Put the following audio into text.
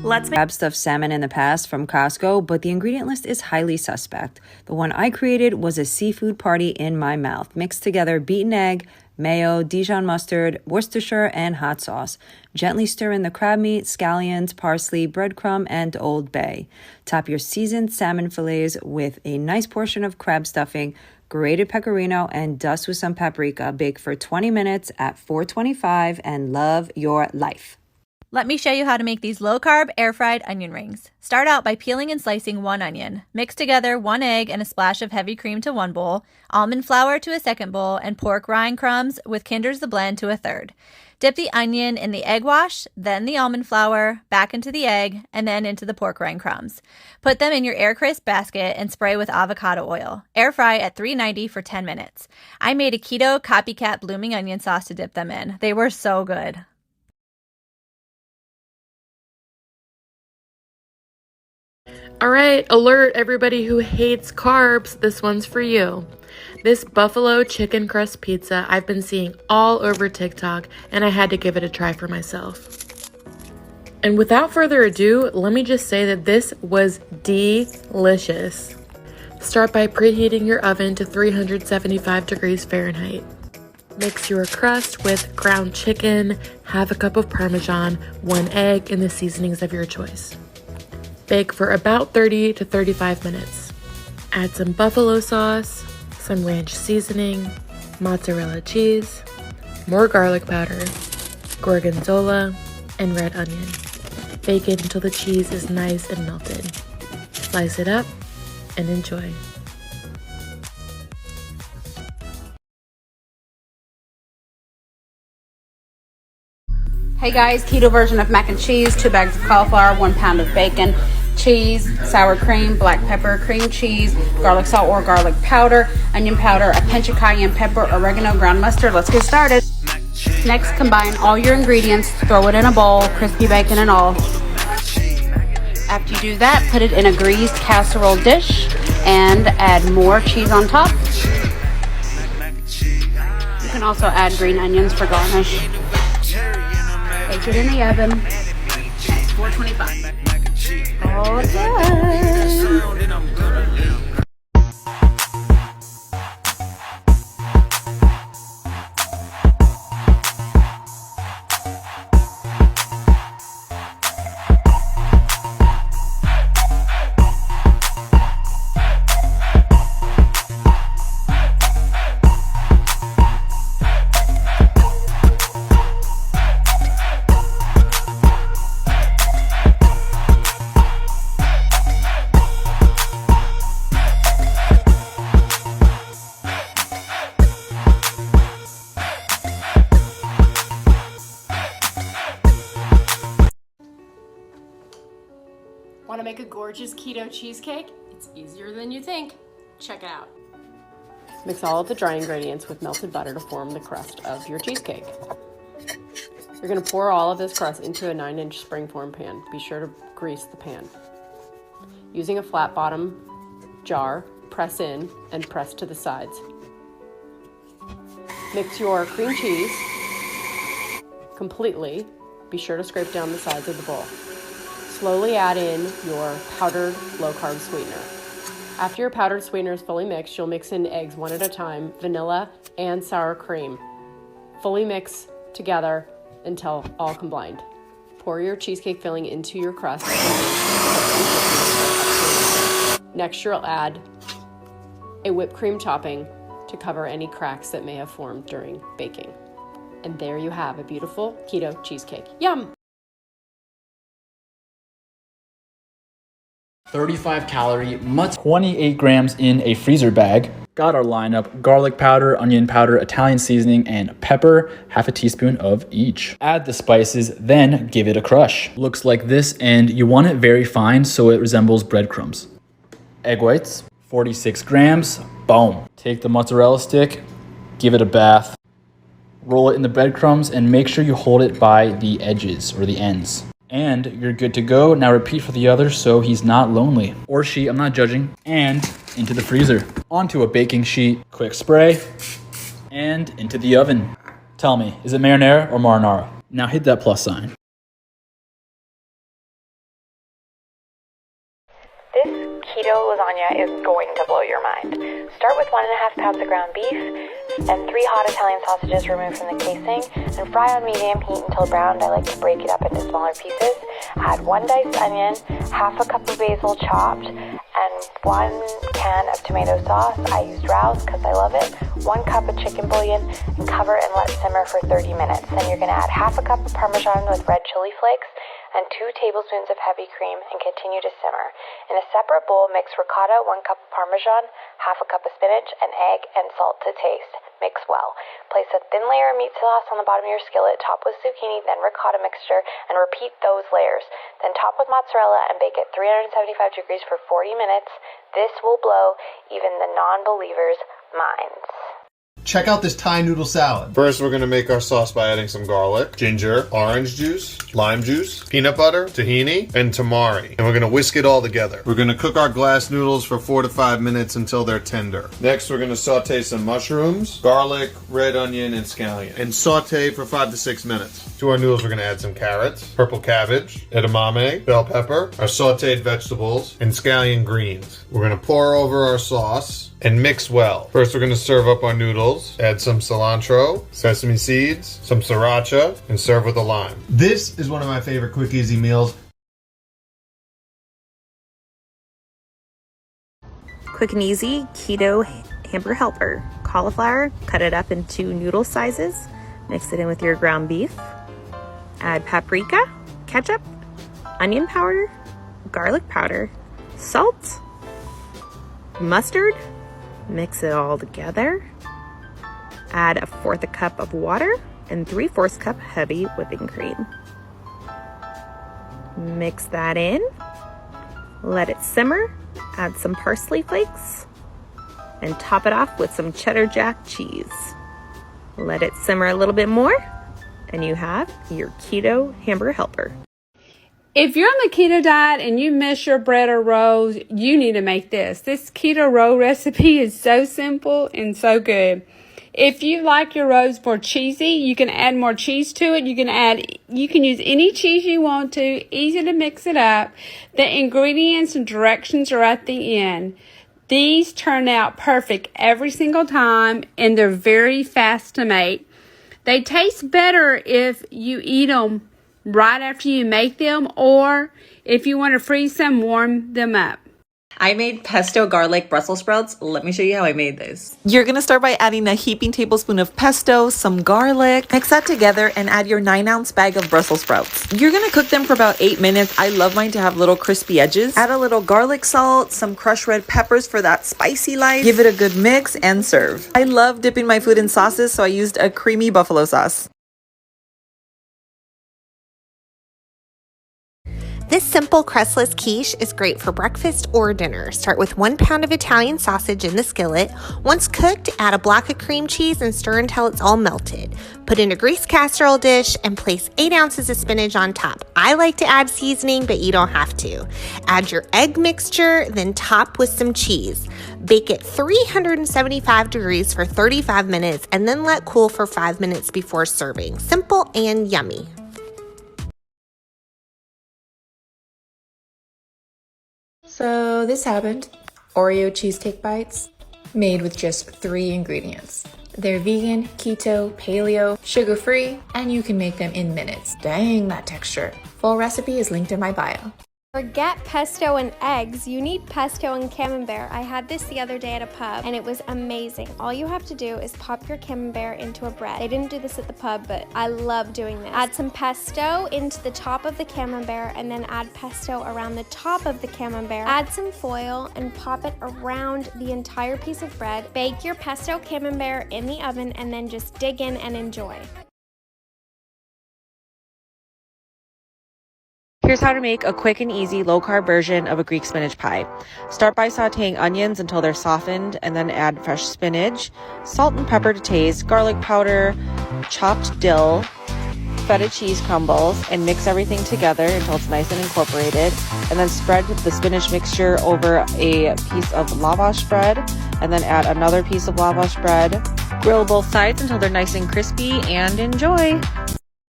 Let's make crab stuffed salmon in the past from Costco, but the ingredient list is highly suspect. The one I created was a seafood party in my mouth. Mix together beaten egg, mayo, Dijon mustard, Worcestershire, and hot sauce. Gently stir in the crab meat, scallions, parsley, breadcrumb, and Old Bay. Top your seasoned salmon fillets with a nice portion of crab stuffing, grated pecorino, and dust with some paprika. Bake for 20 minutes at 425 and love your life. Let me show you how to make these low-carb, air-fried onion rings. Start out by peeling and slicing 1 onion. Mix together 1 egg and a splash of heavy cream to 1 bowl, almond flour to a 2nd bowl, and pork rind crumbs with Kinder's the Blend to a 3rd. Dip the onion in the egg wash, then the almond flour, back into the egg, and then into the pork rind crumbs. Put them in your air crisp basket and spray with avocado oil. Air fry at 390 for 10 minutes. I made a keto copycat blooming onion sauce to dip them in. They were so good. All right, alert everybody who hates carbs, this one's for you. This buffalo chicken crust pizza I've been seeing all over TikTok, and I had to give it a try for myself. And without further ado, let me just say that this was delicious. Start by preheating your oven to 375 degrees Fahrenheit. Mix your crust with ground chicken, half a cup of Parmesan, 1 egg, and the seasonings of your choice. Bake for about 30 to 35 minutes. Add some buffalo sauce, some ranch seasoning, mozzarella cheese, more garlic powder, gorgonzola, and red onion. Bake it until the cheese is nice and melted. Slice it up and enjoy. Hey guys, keto version of mac and cheese, 2 bags of cauliflower, 1 pound of bacon, cheese, sour cream, black pepper, cream cheese, garlic salt or garlic powder, onion powder, a pinch of cayenne pepper, oregano, ground mustard. Let's get started. Next, combine all your ingredients, throw it in a bowl, crispy bacon and all. After you do that, put it in a greased casserole dish and add more cheese on top. You can also add green onions for garnish. Bake it in the oven at 425. All done. Want to make a gorgeous keto cheesecake? It's easier than you think. Check it out. Mix all of the dry ingredients with melted butter to form the crust of your cheesecake. You're going to pour all of this crust into a 9-inch springform pan. Be sure to grease the pan. Using a flat bottom jar, press in and press to the sides. Mix your cream cheese completely. Be sure to scrape down the sides of the bowl. Slowly add in your powdered low-carb sweetener. After your powdered sweetener is fully mixed, you'll mix in eggs 1 at a time, vanilla, and sour cream. Fully mix together until all combined. Pour your cheesecake filling into your crust. Next, you'll add a whipped cream topping to cover any cracks that may have formed during baking. And there you have a beautiful keto cheesecake. Yum! 35 calorie mutts, 28 grams in a freezer bag. Got our lineup: garlic powder, onion powder, Italian seasoning, and pepper, half a teaspoon of each. Add the spices, then give it a crush. Looks like this, and you want it very fine so it resembles breadcrumbs. Egg whites, 46 grams, boom. Take the mozzarella stick, give it a bath. Roll it in the breadcrumbs and make sure you hold it by the edges or the ends. And you're good to go. Now repeat for the other so he's not lonely. Or she, I'm not judging. And into the freezer. Onto a baking sheet, quick spray, and into the oven. Tell me, is it marinara or marinara? Now hit that plus sign. This keto lasagna is going to blow your mind. Start with 1.5 pounds of ground beef and 3 hot Italian sausages removed from the casing and fry on medium heat until browned. I like to break it up into smaller pieces. Add 1 diced onion, half a cup of basil chopped, and 1 can of tomato sauce. I used Rouse because I love it. 1 cup of chicken bouillon, and cover and let simmer for 30 minutes. Then you're going to add half a cup of Parmesan with red chili flakes and 2 tablespoons of heavy cream and continue to simmer. In a separate bowl, mix ricotta, 1 cup of Parmesan, half a cup of spinach, an egg, and salt to taste. Mix well. Place a thin layer of meat sauce on the bottom of your skillet, top with zucchini, then ricotta mixture, and repeat those layers. Then top with mozzarella and bake at 375 degrees for 40 minutes. This will blow even the non-believers' minds. Check out this Thai noodle salad. First, we're going to make our sauce by adding some garlic, ginger, orange juice, lime juice, peanut butter, tahini, and tamari. And we're going to whisk it all together. We're going to cook our glass noodles for 4 to 5 minutes until they're tender. Next, we're going to saute some mushrooms, garlic, red onion, and scallion. And saute for 5 to 6 minutes. To our noodles, we're going to add some carrots, purple cabbage, edamame, bell pepper, our sauteed vegetables, and scallion greens. We're going to pour over our sauce and mix well. First, we're going to serve up our noodles, add some cilantro, sesame seeds, some sriracha, and serve with a lime. This is one of my favorite quick, easy meals. Quick and easy keto hamburger helper. Cauliflower, cut it up into noodle sizes. Mix it in with your ground beef. Add paprika, ketchup, onion powder, garlic powder, salt, mustard. Mix it all together. Add 1/4 cup of water and 3/4 cup heavy whipping cream. Mix that in. Let it simmer. Add some parsley flakes and top it off with some cheddar jack cheese. Let it simmer a little bit more and you have your keto hamburger helper. If you're on the keto diet and you miss your bread or rolls, you need to make this. This keto roll recipe is so simple and so good. If you like your rolls more cheesy, you can add more cheese to it. You can use any cheese you want to. Easy to mix it up. The ingredients and directions are at the end. These turn out perfect every single time, and they're very fast to make. They taste better if you eat them right after you make them, or if you want to freeze them, warm them up. I made pesto garlic Brussels sprouts. Let me show you how I made this. You're going to start by adding a heaping tablespoon of pesto, some garlic, mix that together and add your 9-ounce bag of Brussels sprouts. You're going to cook them for about 8 minutes. I love mine to have little crispy edges. Add a little garlic salt, some crushed red peppers for that spicy life. Give it a good mix and serve. I love dipping my food in sauces, so I used a creamy buffalo sauce. This simple crustless quiche is great for breakfast or dinner. Start with 1 pound of Italian sausage in the skillet. Once cooked, add a block of cream cheese and stir until it's all melted. Put in a greased casserole dish and place 8 ounces of spinach on top. I like to add seasoning, but you don't have to. Add your egg mixture, then top with some cheese. Bake at 375 degrees for 35 minutes and then let cool for 5 minutes before serving. Simple and yummy. So this happened. Oreo cheesecake bites made with just 3 ingredients. They're vegan, keto, paleo, sugar-free, and you can make them in minutes. Dang, that texture. Full recipe is linked in my bio. Forget pesto and eggs, you need pesto and camembert. I had this the other day at a pub and it was amazing. All you have to do is pop your camembert into a bread. They didn't do this at the pub, but I love doing this. Add some pesto into the top of the camembert and then add pesto around the top of the camembert. Add some foil and pop it around the entire piece of bread. Bake your pesto camembert in the oven and then just dig in and enjoy. Here's how to make a quick and easy low-carb version of a Greek spinach pie. Start by sauteing onions until they're softened, and then add fresh spinach, salt and pepper to taste, garlic powder, chopped dill, feta cheese crumbles, and mix everything together until it's nice and incorporated. And then spread the spinach mixture over a piece of lavash bread, and then add another piece of lavash bread. Grill both sides until they're nice and crispy, and enjoy!